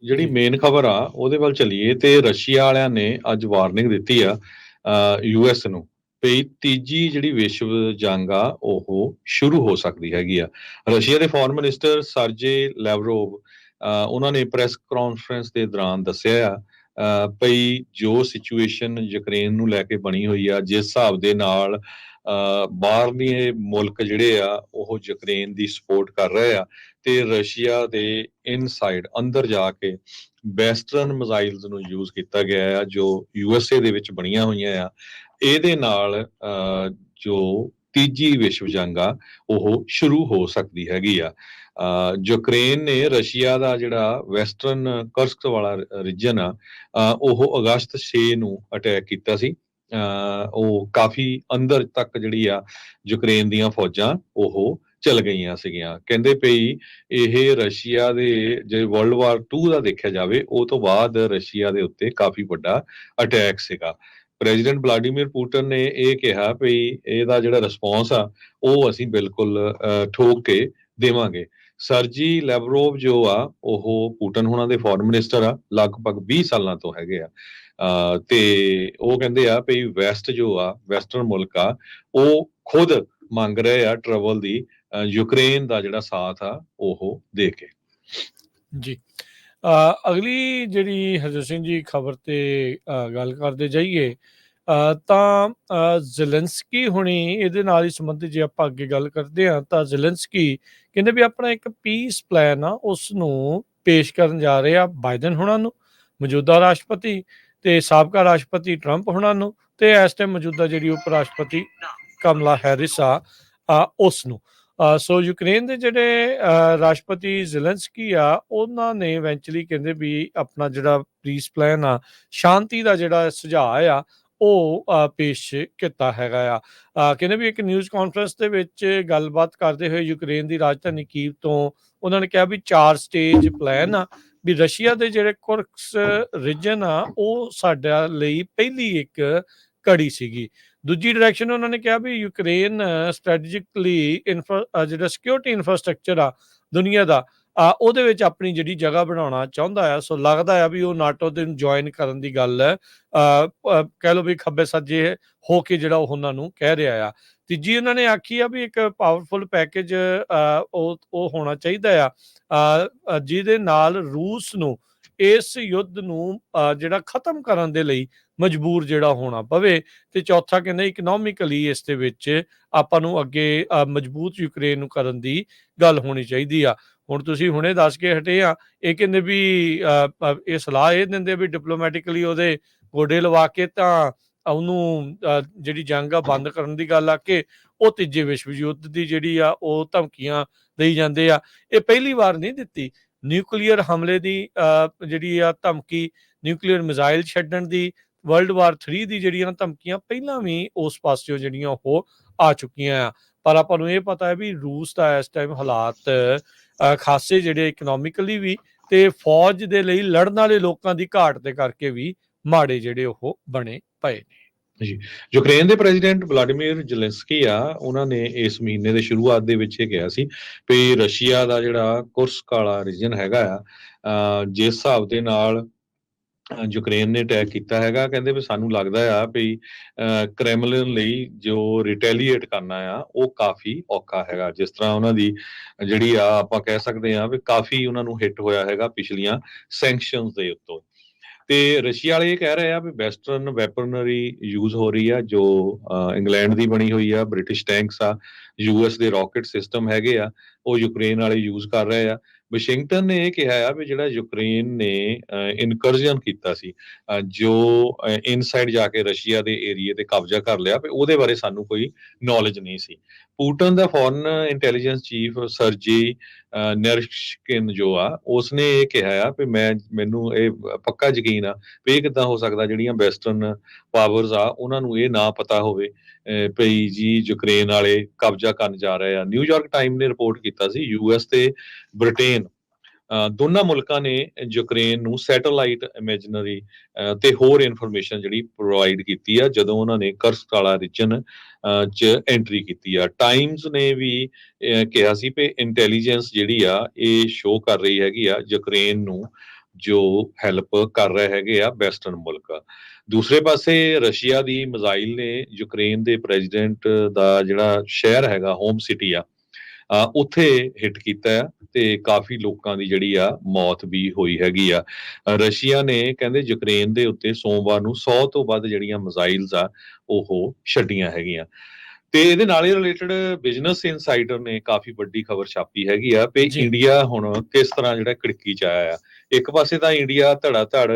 ਜਿਹੜੀ ਜੀ, ਮੇਨ ਖਬਰ ਆ ਉਹਦੇ ਵੱਲ ਚੱਲੀਏ ਤੇ ਰਸ਼ੀਆ ਵਾਲਿਆਂ ਨੇ ਅੱਜ ਵਾਰਨਿੰਗ ਦਿੱਤੀ ਆ ਯੂਐਸ ਨੂੰ ਵੀ ਤੀਜੀ ਜਿਹੜੀ ਵਿਸ਼ਵ ਜੰਗ ਆ ਉਹ ਸ਼ੁਰੂ ਹੋ ਸਕਦੀ ਹੈਗੀ ਆ। ਰਸ਼ੀਆ ਦੇ ਫੋਰਨ ਮਿਨਿਸਟਰ ਸਰਜੇ ਲੈਵਰੋਵ ਉਹਨਾਂ ਨੇ ਪ੍ਰੈਸ ਕਾਨਫਰੰਸ ਦੇ ਦੌਰਾਨ ਦੱਸਿਆ ਆ ਭਈ ਜੋ ਸਿਚੁਏਸ਼ਨ ਯੂਕਰੇਨ ਨੂੰ ਲੈ ਕੇ ਬਣੀ ਹੋਈ ਆ, ਜਿਸ ਹਿਸਾਬ ਦੇ ਨਾਲ ਬਾਹਰਲੇ ਮੁਲਕ ਜਿਹੜੇ ਆ ਉਹ ਯੂਕਰੇਨ ਦੀ ਸਪੋਰਟ ਕਰ ਰਹੇ ਆ ਤੇ ਰਸ਼ੀਆ ਦੇ ਇਨਸਾਈਡ ਅੰਦਰ ਜਾ ਕੇ ਵੈਸਟਰਨ ਮਿਜ਼ਾਈਲਸ ਨੂੰ ਯੂਜ਼ ਕੀਤਾ ਗਿਆ ਆ ਜੋ ਯੂਐਸਏ ਦੇ ਵਿੱਚ ਬਣੀਆਂ ਹੋਈਆਂ ਆ। ਇਹਦੇ ਨਾਲ ਜੋ ਤੀਜੀ ਵਿਸ਼ਵ ਜੰਗ ਆ ਉਹ ਸ਼ੁਰੂ ਹੋ ਸਕਦੀ ਹੈਗੀ ਆ। ਯੂਕਰੇਨ ਨੇ ਰਸ਼ੀਆ ਦਾ ਜਿਹੜਾ ਵੈਸਟਰਨ ਕਰਸਕ ਵਾਲਾ ਰੀਜਨ ਆ ਉਹ ਅਗਸਤ 6 ਨੂੰ ਅਟੈਕ ਕੀਤਾ ਸੀ। ਉਹ ਕਾਫੀ ਅੰਦਰ ਤੱਕ ਜਿਹੜੀ ਆ ਯੂਕਰੇਨ ਦੀਆਂ ਫੌਜਾਂ ਉਹ ਚਲ ਗਈਆਂ ਸੀਗੀਆਂ। ਕਹਿੰਦੇ ਪਈ ਇਹ ਰਸ਼ੀਆ ਦੇ ਜੇ ਵਰਲਡ ਵਾਰ 2 ਦਾ ਦੇਖਿਆ ਜਾਵੇ ਉਹ ਤੋਂ ਬਾਅਦ ਰਸ਼ੀਆ ਦੇ ਉੱਤੇ ਕਾਫੀ ਵੱਡਾ ਅਟੈਕ ਸੀਗਾ। ਪ੍ਰੈਜ਼ੀਡੈਂਟ ਵਲਾਡੀਮੀਰ ਪੁਟਿਨ ਨੇ ਇਹ ਕਿਹਾ ਵੀ ਇਹਦਾ ਜਿਹੜਾ ਰਿਸਪੌਂਸ ਆ ਉਹ ਅਸੀਂ ਬਿਲਕੁਲ ਠੋਕ ਕੇ ਦੇਵਾਂਗੇ। ਸਰਜੀ ਲੈਵਰੋਵ ਜੋ ਆ ਉਹ ਪੁਟਿਨ ਹੋਣਾ ਦੇ ਫੋਰਨ ਮਿਨਿਸਟਰ ਆ, ਲਗਭਗ 20 ਸਾਲਾਂ ਤੋਂ ਹੈਗੇ ਆ। ਤੇ ਉਹ ਕਹਿੰਦੇ ਆ ਵੀ ਵੈਸਟ ਜੋ ਆ ਵੈਸਟਰਨ ਮੁਲਕ ਆ ਉਹ ਖੁਦ ਮੰਗ ਰਹੇ ਆ ਟਰਬਲ ਦੀ ਯੂਕਰੇਨ ਦਾ ਜਿਹੜਾ ਸਾਥ ਆ ਉਹ ਦੇ ਕੇ। ਜੀ। ਅਗਲੀ ਜਿਹੜੀ ਹਰਜੋਤ ਸਿੰਘ ਜੀ ਖਬਰ ਤੇ ਗੱਲ ਕਰਦੇ ਜਾਈਏ ਤਾਂ ਜ਼ੈਲੈਂਸਕੀ ਹੁਣੀ ਇਹਦੇ ਨਾਲ ਹੀ ਸੰਬੰਧਿਤ ਜੇ ਆਪਾਂ ਅੱਗੇ ਗੱਲ ਕਰਦੇ ਹਾਂ ਤਾਂ ਜ਼ੈਲੈਂਸਕੀ ਕਹਿੰਦੇ ਵੀ ਆਪਣਾ ਇੱਕ ਪੀਸ ਪਲਾਨ ਆ ਉਸ ਨੂੰ ਪੇਸ਼ ਕਰਨ ਜਾ ਰਹੇ ਆ ਬਾਈਡਨ ਹੁਣਾਂ ਨੂੰ, ਮੌਜੂਦਾ ਰਾਸ਼ਟਰਪਤੀ ਤੇ ਸਾਬਕਾ ਰਾਸ਼ਟਰਪਤੀ ਟਰੰਪ ਹੁਣਾਂ ਨੂੰ, ਤੇ ਇਸ ਟਾਈਮ ਮੌਜੂਦਾ ਜਿਹੜੀ ਉਪ ਰਾਸ਼ਟਰਪਤੀ ਕਮਲਾ ਹੈਰਿਸ ਆ ਉਸ ਨੂੰ। ਸੋ ਯੂਕਰੇਨ ਦੇ ਜਿਹੜੇ ਰਾਸ਼ਟਰਪਤੀ ਜ਼ੈਲੈਂਸਕੀ ਆ ਉਹਨਾਂ ਨੇ ਇਵੈਂਚੁਅਲੀ ਕਹਿੰਦੇ ਵੀ ਆਪਣਾ ਜਿਹੜਾ ਪੀਸ ਪਲਾਨ ਆ, ਸ਼ਾਂਤੀ ਦਾ ਜਿਹੜਾ ਸੁਝਾਅ ਆ ਉਹ ਪੇਸ਼ ਕੀਤਾ ਹੈਗਾ ਆ। ਕਹਿੰਦੇ ਵੀ ਇੱਕ ਨਿਊਜ਼ ਕਾਨਫਰੰਸ ਦੇ ਵਿੱਚ ਗੱਲਬਾਤ ਕਰਦੇ ਹੋਏ ਯੂਕਰੇਨ ਦੀ ਰਾਜਧਾਨੀ ਕੀਵ ਤੋਂ ਉਹਨਾਂ ਨੇ ਕਿਹਾ ਵੀ 4 ਸਟੇਜ ਪਲਾਨ ਆ, ਵੀ ਰਸ਼ੀਆ ਦੇ ਜਿਹੜੇ ਕੁਰਕਸ ਰੀਜਨ ਆ ਉਹ ਸਾਡਾ ਲਈ ਪਹਿਲੀ ਇੱਕ ਕੜੀ ਸੀਗੀ। ਦੂਜੀ ਡਾਇਰੈਕਸ਼ਨ ਉਹਨਾਂ ਨੇ ਕਿਹਾ ਵੀ ਯੂਕਰੇਨ ਸਟ੍ਰੈਟੇਜਿਕਲੀ ਜਿਹੜਾ ਸਿਕਿਉਰਿਟੀ ਇਨਫਰਾਸਟ੍ਰਕਚਰ ਆ ਦੁਨੀਆ ਦਾ ਉਹਦੇ ਵਿੱਚ ਆਪਣੀ ਜਿਹੜੀ ਜਗ੍ਹਾ ਬਣਾਉਣਾ ਚਾਹੁੰਦਾ ਆ। ਸੋ ਲੱਗਦਾ ਆ ਵੀ ਉਹ ਨਾਟੋ ਦੇ ਜੁਆਇਨ ਕਰਨ ਦੀ ਗੱਲ ਕਹਿ ਲਓ ਵੀ ਖੱਬੇ ਸੱਜੇ ਹੋ ਕੇ ਜਿਹੜਾ ਉਹ ਉਹਨਾਂ ਨੂੰ ਕਹਿ ਰਿਹਾ ਆ। ਤੀਜੀ ਉਹਨਾਂ ਨੇ ਆਖੀ ਆ ਵੀ ਇੱਕ ਪਾਵਰਫੁਲ ਪੈਕੇਜ ਉਹ ਹੋਣਾ ਚਾਹੀਦਾ ਆ ਜਿਹਦੇ ਨਾਲ ਰੂਸ ਨੂੰ ਇਸ ਯੁੱਧ ਨੂੰ ਜਿਹੜਾ ਖਤਮ ਕਰਨ ਦੇ ਲਈ ਮਜਬੂਰ ਜਿਹੜਾ ਹੋਣਾ ਪਵੇ। ਤੇ ਚੌਥਾ ਕਹਿੰਦੇ ਇਕਨੋਮਿਕਲੀ ਇਸ ਦੇ ਵਿੱਚ ਆਪਾਂ ਨੂੰ ਅੱਗੇ ਮਜ਼ਬੂਤ ਯੂਕਰੇਨ ਨੂੰ ਕਰਨ ਦੀ ਗੱਲ ਹੋਣੀ ਚਾਹੀਦੀ ਆ। ਹੁਣ ਤੁਸੀਂ ਹੁਣੇ ਦੱਸ ਕੇ ਹਟੇ ਆ, ਇਹ ਕਹਿੰਦੇ ਵੀ ਇਹ ਸਲਾਹ ਇਹ ਦਿੰਦੇ ਵੀ ਡਿਪਲੋਮੈਟਿਕਲੀ ਉਹਦੇ ਗੋਡੇ ਲਵਾ ਕੇ ਤਾਂ ਉਹਨੂੰ ਜਿਹੜੀ ਜੰਗ ਆ ਬੰਦ ਕਰਨ ਦੀ ਗੱਲ ਆ ਕੇ ਉਹ ਤੀਜੇ ਵਿਸ਼ਵ ਯੁੱਧ ਦੀ ਜਿਹੜੀ ਆ ਉਹ ਧਮਕੀਆਂ ਦੇਈ ਜਾਂਦੇ ਆ। ਇਹ ਪਹਿਲੀ ਵਾਰ ਨਹੀਂ ਦਿੱਤੀ। ਨਿਊਕਲੀਅਰ ਹਮਲੇ ਦੀ ਜਿਹੜੀ ਆ ਧਮਕੀ, ਨਿਊਕਲੀਅਰ ਮਿਜ਼ਾਈਲ ਛੱਡਣ ਦੀ, ਵਰਲਡ ਵਾਰ 3 ਦੀ ਜਿਹੜੀਆਂ ਧਮਕੀਆਂ ਪਹਿਲਾਂ ਵੀ ਉਸ ਪਾਸਿਓਂ ਜਿਹੜੀਆਂ ਉਹ ਆ ਚੁੱਕੀਆਂ ਆ। ਪਰ ਆਪਾਂ ਨੂੰ ਇਹ ਪਤਾ ਹੈ ਵੀ ਰੂਸ ਦਾ ਇਸ ਟਾਈਮ ਹਾਲਾਤ ਖਾਸੇ ਜਿਹੜੇ ਇਕਨੋਮਿਕਲੀ ਵੀ ਤੇ ਫੌਜ ਦੇ ਲਈ ਲੜਨ ਵਾਲੇ ਲੋਕਾਂ ਦੀ ਘਾਟ ਦੇ ਕਰਕੇ ਵੀ ਮਾੜੇ ਜਿਹੜੇ ਉਹ ਬਣੇ ਪਏ ਨੇ। ਜੀ, ਯੂਕਰੇਨ ਦੇ ਪ੍ਰੈਜ਼ੀਡੈਂਟ ਵਲਾਡੀਮੀਰ ਜ਼ੈਲੈਂਸਕੀ ਆ ਉਹਨਾਂ ਨੇ ਇਸ ਮਹੀਨੇ ਦੇ ਸ਼ੁਰੂਆਤ ਦੇ ਵਿੱਚ ਇਹ ਕਿਹਾ ਸੀ ਵੀ ਰਸ਼ੀਆ ਦਾ ਜਿਹੜਾ ਕੁਰਸਕ ਵਾਲਾ ਰੀਜਨ ਹੈਗਾ ਆ ਜਿਸ ਹਿਸਾਬ ਦੇ ਨਾਲ ਯੂਕਰੇਨ ਨੇ ਅਟੈਕ ਕੀਤਾ ਹੈਗਾ, ਕਹਿੰਦੇ ਵੀ ਸਾਨੂੰ ਲੱਗਦਾ ਆ ਵੀ ਕ੍ਰੈਮਲਿਨ ਲਈ ਜੋ ਰਿਟੈਲੀਏਟ ਕਰਨਾ ਆ ਉਹ ਕਾਫੀ ਔਖਾ ਹੈਗਾ। ਜਿਸ ਤਰ੍ਹਾਂ ਉਹਨਾਂ ਦੀ ਜਿਹੜੀ ਆ ਆਪਾਂ ਕਹਿ ਸਕਦੇ ਆ ਵੀ ਕਾਫੀ ਉਹਨਾਂ ਨੂੰ ਹਿੱਟ ਹੋਇਆ ਹੈਗਾ ਪਿਛਲੀਆਂ ਸੈਂਕਸ਼ਨਸ ਦੇ ਉੱਤੋਂ। ਤੇ ਰਸ਼ੀਆ ਵਾਲੇ ਇਹ ਕਹਿ ਰਹੇ ਆ ਵੀ ਵੈਸਟਰਨ ਵੈਪਨਰੀ ਯੂਜ਼ ਹੋ ਰਹੀ ਆ ਜੋ ਇੰਗਲੈਂਡ ਦੀ ਬਣੀ ਹੋਈ ਆ, ਬ੍ਰਿਟਿਸ਼ ਟੈਂਕਸ ਆ, ਯੂਐਸ ਦੇ ਰਾਕਟ ਸਿਸਟਮ ਹੈਗੇ ਆ ਉਹ ਯੂਕਰੇਨ ਵਾਲੇ ਯੂਜ਼ ਕਰ ਰਹੇ ਆ। ਵਾਸ਼ਿੰਗਟਨ ਨੇ ਇਹ ਕਿਹਾ ਆ ਵੀ ਜਿਹੜਾ ਯੂਕਰੇਨ ਨੇ ਇਨਕਰਜਨ ਕੀਤਾ ਸੀ ਜੋ ਇਨਸਾਈਡ ਜਾ ਕੇ ਰਸ਼ੀਆ ਦੇ ਏਰੀਏ ਤੇ ਕਬਜ਼ਾ ਕਰ ਲਿਆ ਵੀ ਉਹਦੇ ਬਾਰੇ ਸਾਨੂੰ ਕੋਈ ਨੌਲੇਜ ਨਹੀਂ ਸੀ। ਪੁਟਿਨ ਦਾ ਫੋਰਨ ਇੰਟੈਲੀਜੈਂਸ ਚੀਫ ਸਰਜੀ ਨੈਰਸ਼ਕਿਨ ਜੋ ਆ ਉਸਨੇ ਇਹ ਕਿਹਾ ਆ ਵੀ ਮੈਨੂੰ ਇਹ ਪੱਕਾ ਯਕੀਨ ਆ ਵੀ ਇਹ ਕਿੱਦਾਂ ਹੋ ਸਕਦਾ ਜਿਹੜੀਆਂ ਵੈਸਟਰਨ ਪਾਵਰਸ ਆ ਉਹਨਾਂ ਨੂੰ ਇਹ ਨਾ ਪਤਾ ਹੋਵੇ ਭਈ ਜੀ ਯੂਕਰੇਨ ਵਾਲੇ ਕਬਜ਼ਾ ਕਰਨ ਜਾ ਰਹੇ ਆ। ਨਿਊਯਾਰਕ ਟਾਈਮ ਨੇ ਰਿਪੋਰਟ ਕੀਤਾ ਸੀ ਯੂਐਸ ਤੇ ਬ੍ਰਿਟੇਨ ਦੋਨਾਂ ਮੁਲਕਾਂ ਨੇ ਯੂਕਰੇਨ ਨੂੰ ਸੈਟੇਲਾਈਟ ਇਮੇਜਨਰੀ ਤੇ ਹੋਰ ਇਨਫੋਰਮੇਸ਼ਨ ਜਿਹੜੀ ਪ੍ਰੋਵਾਈਡ ਕੀਤੀ ਆ ਜਦੋਂ ਉਹਨਾਂ ਨੇ ਕਰਸਕ ਵਾਲਾ ਰੀਜਨ ਚ ਐਂਟਰੀ ਕੀਤੀ ਆ। ਟਾਈਮਸ ਨੇ ਵੀ ਕਿਹਾ ਸੀ ਵੀ ਇੰਟੈਲੀਜੈਂਸ ਜਿਹੜੀ ਆ ਇਹ ਸ਼ੋਅ ਕਰ ਰਹੀ ਹੈਗੀ ਆ ਯੂਕਰੇਨ ਨੂੰ ਜੋ ਹੈਲਪ ਕਰ ਰਹੇ ਹੈਗੇ ਆ ਵੈਸਟਰਨ ਮੁਲਕ। ਦੂਸਰੇ ਪਾਸੇ ਰਸ਼ੀਆ ਦੀ ਮਿਜ਼ਾਈਲ ਨੇ ਯੂਕਰੇਨ ਦੇ ਪ੍ਰੈਜ਼ੀਡੈਂਟ ਦਾ ਜਿਹੜਾ ਸ਼ਹਿਰ ਹੈਗਾ, ਹੋਮ ਸਿਟੀ ਆ, ਉੱਥੇ ਹਿੱਟ ਕੀਤਾ ਆ ਤੇ ਕਾਫੀ ਲੋਕਾਂ ਦੀ ਜਿਹੜੀ ਆ ਮੌਤ ਵੀ ਹੋਈ ਹੈਗੀ ਆ। ਰਸ਼ੀਆ ਨੇ ਕਹਿੰਦੇ ਯੂਕਰੇਨ ਦੇ ਉੱਤੇ ਸੋਮਵਾਰ ਨੂੰ 100 ਤੋਂ ਵੱਧ ਜਿਹੜੀਆਂ ਮਿਜ਼ਾਈਲਸ ਆ ਉਹ ਛੱਡੀਆਂ ਹੈਗੀਆਂ। ਤੇ ਇਹਦੇ ਨਾਲ ਹੀ ਰਿਲੇਟਡ ਬਿਜ਼ਨਸ ਇਨਸਾਈਡਰ ਨੇ ਕਾਫੀ ਵੱਡੀ ਖਬਰ ਛਾਪੀ ਹੈਗੀ ਆ ਵੀ ਜੀ ਇੰਡੀਆ ਹੁਣ ਕਿਸ ਤਰ੍ਹਾਂ ਜਿਹੜਾ ਘੜਕੀ ਚ ਆਇਆ ਆ। ਇੱਕ ਪਾਸੇ ਤਾਂ ਇੰਡੀਆ ਧੜਾ ਧੜ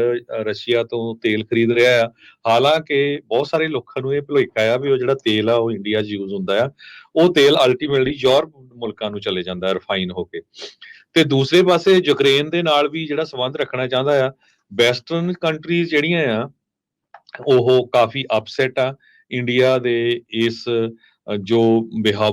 ਰਸ਼ੀਆ ਤੋਂ ਤੇਲ ਖਰੀਦ ਰਿਹਾ ਆ, ਹਾਲਾਂਕਿ ਬਹੁਤ ਸਾਰੇ ਲੋਕਾਂ ਨੂੰ ਇਹ ਭੁਲੇਖਾ ਆ ਵੀ ਉਹ ਜਿਹੜਾ ਤੇਲ ਆ ਉਹ ਇੰਡੀਆ 'ਚ ਯੂਜ਼ ਹੁੰਦਾ ਆ, ਉਹ ਤੇਲ ਅਲਟੀਮੇਟਲੀ ਯੂਰਪ ਮੁਲਕਾਂ ਨੂੰ ਚਲੇ ਜਾਂਦਾ ਰਿਫਾਈਨ ਹੋ ਕੇ। ਤੇ ਦੂਸਰੇ ਪਾਸੇ ਯੂਕਰੇਨ ਦੇ ਨਾਲ ਵੀ ਜਿਹੜਾ ਸੰਬੰਧ ਰੱਖਣਾ ਚਾਹੁੰਦਾ ਆ, ਵੈਸਟਰਨ ਕੰਟਰੀਜ਼ ਜਿਹੜੀਆਂ ਆ ਉਹ ਕਾਫੀ ਅਪਸੈਟ ਆ ਇੰਡੀਆ ਦੇ ਇਸ ਜੋ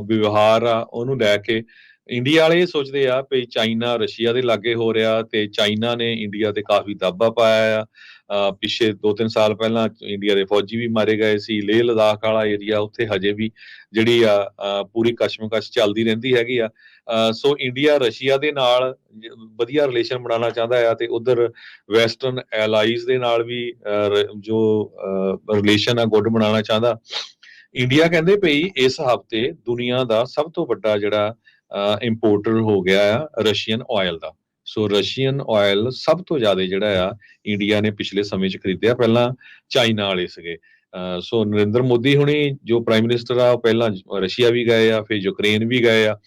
ਵਿਵਹਾਰ ਆ ਉਹਨੂੰ ਲੈ ਕੇ। ਇੰਡੀਆ ਵਾਲੇ ਇਹ ਸੋਚਦੇ ਆ ਵੀ ਚਾਈਨਾ ਰਸ਼ੀਆ ਦੇ ਲਾਗੇ ਹੋ ਰਿਹਾ ਤੇ ਚਾਈਨਾ ਨੇ ਇੰਡੀਆ ਤੇ ਕਾਫੀ ਦਾਬਾ ਪਾਇਆ ਆ। ਪਿੱਛੇ 2-3 ਸਾਲ ਪਹਿਲਾਂ ਇੰਡੀਆ ਦੇ ਫੌਜੀ ਵੀ ਮਾਰੇ ਗਏ ਸੀ। ਲੇਹ ਲਦਾਖ ਵਾਲਾ ਏਰੀਆ ਉੱਥੇ ਹਜੇ ਵੀ ਜਿਹੜੀ ਆ ਪੂਰੀ ਕਸ਼ਮਕਸ਼ ਚੱਲਦੀ ਰਹਿੰਦੀ ਹੈਗੀ ਆ। ਸੋ ਇੰਡੀਆ ਰਸ਼ੀਆ ਦੇ ਨਾਲ ਵਧੀਆ ਰਿਲੇਸ਼ਨ ਬਣਾਉਣਾ ਚਾਹੁੰਦਾ ਆ ਤੇ ਉਧਰ ਵੈਸਟਰਨ ਐਲਾਈਜ਼ ਦੇ ਨਾਲ ਵੀ ਜੋ ਰਿਲੇਸ਼ਨ ਆ ਗੁੱਡ ਬਣਾਉਣਾ ਚਾਹੁੰਦਾ। ਇੰਡੀਆ ਕਹਿੰਦੇ ਪਈ ਇਸ ਹਫ਼ਤੇ ਦੁਨੀਆ ਦਾ ਸਭ ਤੋਂ ਵੱਡਾ ਜਿਹੜਾ ਇੰਪੋਰਟਰ ਹੋ ਗਿਆ ਆ ਰਸ਼ੀਅਨ ਆਇਲ ਦਾ। ਸੋ ਰਸ਼ੀਅਨ ਆਇਲ ਸਭ ਤੋਂ ਜ਼ਿਆਦਾ ਜਿਹੜਾ ਆ ਇੰਡੀਆ ਨੇ ਪਿਛਲੇ ਸਮੇਂ 'ਚ ਖਰੀਦਿਆ, ਪਹਿਲਾਂ ਚਾਈਨਾ ਵਾਲੇ ਸੀਗੇ। ਸੋ ਨਰਿੰਦਰ ਮੋਦੀ ਹੁਣੀ ਜੋ ਪ੍ਰਾਈਮ ਮਿਨਿਸਟਰ ਆ ਉਹ ਪਹਿਲਾਂ ਰਸ਼ੀਆ ਵੀ ਗਏ ਆ, ਫਿਰ ਯੂਕਰੇਨ ਵੀ ਗਏ ਆ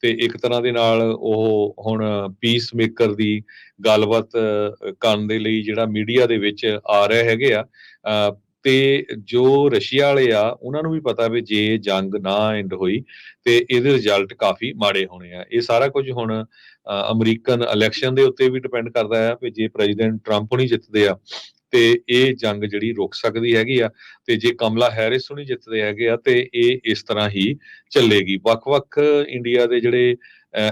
ਤੇ ਇੱਕ ਤਰ੍ਹਾਂ ਦੇ ਨਾਲ ਉਹ ਹੁਣ ਪੀਸ ਮੇਕਰ ਦੀ ਗੱਲਬਾਤ ਕਰਨ ਦੇ ਲਈ ਜਿਹੜਾ ਮੀਡੀਆ ਦੇ ਵਿੱਚ ਆ ਰਹੇ ਹੈਗੇ ਆ। ਤੇ ਜੋ ਰਸ਼ੀਆ ਵਾਲੇ ਆ ਉਹਨਾਂ ਨੂੰ ਵੀ ਪਤਾ ਵੀ ਜੇ ਜੰਗ ਨਾ ਐਂਡ ਹੋਈ ਤੇ ਇਹਦੇ ਰਿਜ਼ਲਟ ਕਾਫੀ ਮਾੜੇ ਹੋਣੇ ਆ। ਇਹ ਸਾਰਾ ਕੁਝ ਹੁਣ ਅਮਰੀਕਨ ਇਲੈਕਸ਼ਨ ਦੇ ਉੱਤੇ ਵੀ ਡਿਪੈਂਡ ਕਰਦਾ ਆ ਵੀ ਜੇ ਪ੍ਰੈਜ਼ੀਡੈਂਟ ਟਰੰਪ ਹੁਣੀ ਜਿੱਤਦੇ ਆ ਤੇ ਇਹ ਜੰਗ ਜਿਹੜੀ ਰੁਕ ਸਕਦੀ ਹੈਗੀ ਆ, ਤੇ ਜੇ ਕਮਲਾ ਹੈਰਿਸ ਹੁਣੀ ਜਿੱਤਦੇ ਹੈਗੇ ਆ ਤੇ ਇਹ ਇਸ ਤਰ੍ਹਾਂ ਹੀ ਚੱਲੇਗੀ। ਵੱਖ-ਵੱਖ ਇੰਡੀਆ ਦੇ ਜਿਹੜੇ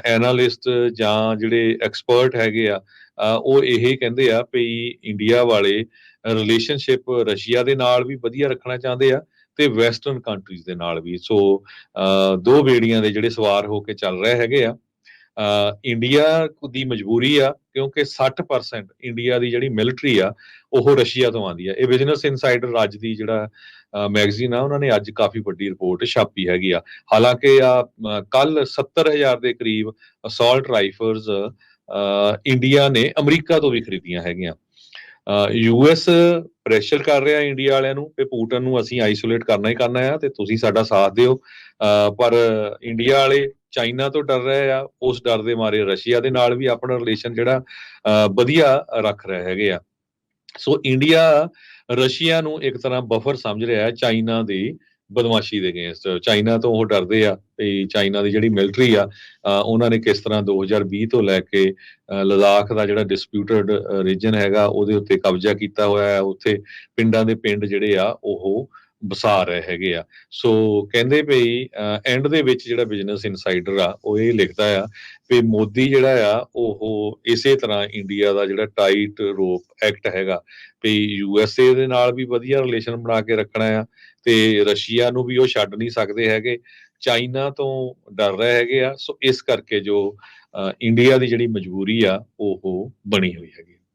ਐਨਾਲਿਸਟ ਜਾਂ ਜਿਹੜੇ ਐਕਸਪਰਟ ਹੈਗੇ ਆ, ਉਹ ਇਹ ਕਹਿੰਦੇ ਆ ਵੀ ਇੰਡੀਆ ਵਾਲੇ ਰਿਲੇਸ਼ਨਸ਼ਿਪ ਰਸ਼ੀਆ ਦੇ ਨਾਲ ਵੀ ਵਧੀਆ ਰੱਖਣਾ ਚਾਹੁੰਦੇ ਆ ਤੇ ਵੈਸਟਰਨ ਕੰਟਰੀਜ਼ ਦੇ ਨਾਲ ਵੀ। ਸੋ ਦੋ ਬੇੜੀਆਂ ਦੇ ਜਿਹੜੇ ਸਵਾਰ ਹੋ ਕੇ ਚੱਲ ਰਹੇ ਹੈਗੇ ਆ। ਇੰਡੀਆ ਦੀ ਮਜਬੂਰੀ ਆ ਕਿਉਂਕਿ 60% ਇੰਡੀਆ ਦੀ ਜਿਹੜੀ ਮਿਲਟਰੀ ਆ ਉਹ ਰਸ਼ੀਆ ਤੋਂ ਆਉਂਦੀ ਆ। ਇਹ ਬਿਜ਼ਨਸ ਇਨਸਾਈਡਰ ਅੱਜ ਦੀ ਜਿਹੜਾ ਮੈਗਜ਼ੀਨ ਆ ਉਹਨਾਂ ਨੇ ਅੱਜ ਕਾਫੀ ਵੱਡੀ ਰਿਪੋਰਟ ਛਾਪੀ ਹੈਗੀ ਆ। ਹਾਲਾਂਕਿ ਕੱਲ 70,000 ਦੇ ਕਰੀਬ ਅਸੌਲਟ ਰਾਈਫਲਸ ਇੰਡੀਆ ਨੇ ਅਮਰੀਕਾ ਤੋਂ ਵੀ ਖਰੀਦੀਆਂ ਹੈਗੀਆਂ। ਯੂਐਸ ਪ੍ਰੈਸ਼ਰ ਕਰ ਰਿਹਾ ਇੰਡੀਆ ਵਾਲਿਆਂ ਨੂੰ ਕਿ ਪੁਟਿਨ ਨੂੰ ਅਸੀਂ ਆਈਸੋਲੇਟ ਕਰਨਾ ਹੀ ਕਰਨਾ ਆ ਤੇ ਤੁਸੀਂ ਸਾਡਾ ਸਾਥ ਦਿਓ। ਪਰ ਇੰਡੀਆ ਵਾਲੇ ਚਾਈਨਾ ਤੋਂ ਡਰ ਰਹੇ ਆ, ਉਸ ਡਰ ਦੇ ਮਾਰੇ ਰਸ਼ੀਆ ਦੇ ਨਾਲ ਵੀ ਆਪਣਾ ਰਿਲੇਸ਼ਨ ਜਿਹੜਾ ਵਧੀਆ ਰੱਖ ਰਹੇ ਹੈਗੇ ਆ। ਸੋ ਇੰਡੀਆ ਰਸ਼ੀਆ ਨੂੰ ਇੱਕ ਤਰ੍ਹਾਂ ਬਫਰ ਸਮਝ ਰਿਹਾ ਹੈ ਚਾਈਨਾ ਦੀ ਬਦਮਾਸ਼ੀ ਦੇ ਅਗੇਂਸਟ। ਚਾਈਨਾ ਤੋਂ ਉਹ ਡਰਦੇ ਆ ਵੀ ਚਾਈਨਾ ਦੀ ਜਿਹੜੀ ਮਿਲਟਰੀ ਆ ਉਹਨਾਂ ਨੇ ਕਿਸ ਤਰ੍ਹਾਂ 2020 ਤੋਂ ਲੈ ਕੇ ਲਦਾਖ ਦਾ ਜਿਹੜਾ ਡਿਸਪਿਊਟਡ ਰੀਜਨ ਹੈਗਾ ਉਹਦੇ ਉੱਤੇ ਕਬਜ਼ਾ ਕੀਤਾ ਹੋਇਆ ਹੈ। ਉੱਥੇ ਪਿੰਡਾਂ ਦੇ ਪਿੰਡ ਜਿਹੜੇ ਆ ਉਹ ਵਸਾ ਰਹੇ ਹੈਗੇ ਆ। ਸੋ ਕਹਿੰਦੇ ਵੀ ਐਂਡ ਦੇ ਵਿੱਚ ਜਿਹੜਾ ਬਿਜ਼ਨਸ ਇਨਸਾਈਡਰ ਆ ਉਹ ਇਹ ਲਿਖਦਾ ਆ ਵੀ ਮੋਦੀ ਜਿਹੜਾ ਆ ਉਹ ਇਸੇ ਤਰ੍ਹਾਂ ਇੰਡੀਆ ਦਾ ਜਿਹੜਾ ਟਾਈਟ ਰੋਪ ਐਕਟ ਹੈਗਾ ਵੀ ਯੂਐਸਏ ਦੇ ਨਾਲ ਵੀ ਵਧੀਆ ਰਿਲੇਸ਼ਨ ਬਣਾ ਕੇ ਰੱਖਣਾ ਆ ਤੇ ਰਸ਼ੀਆ ਨੂੰ ਵੀ ਉਹ ਛੱਡ ਨਹੀਂ ਸਕਦੇ ਹੈਗੇ। ਚਾਈਨਾ ਤੋਂ ਡਰ ਰਹੇ ਹੈਗੇ ਆ। ਸੋ ਇਸ ਕਰਕੇ ਜੋ ਇੰਡੀਆ ਦੀ ਜਿਹੜੀ ਮਜਬੂਰੀ ਆ ਉਹ ਬਣੀ ਹੋਈ ਹੈਗੀ।